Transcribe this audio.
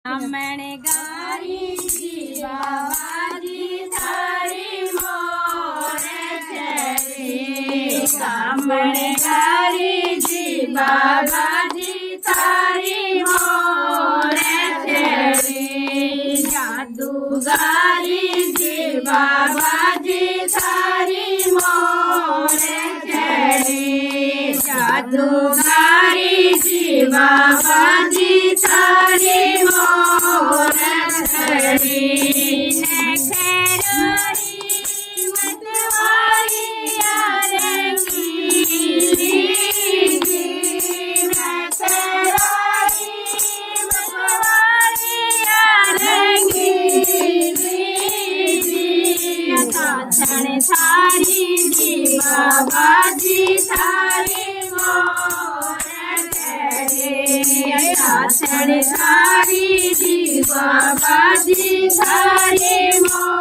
हमने गारी जी बाबाजी थारी मोरे चली। हमने गारी जी बाबाजी थारी मोरे चली। जादूगारी जी बाबाजी थारी मोरे चली। जादूगारी जी बाबाजी थारी मोरे चली। खेरोड़ी मतवारी रंगीली खेरोड़ी मतवारी रंगीली। काछण थारी जी बाबाजी थारी मोरे चली। काछण थारी जी बाबाजी थारी मोरे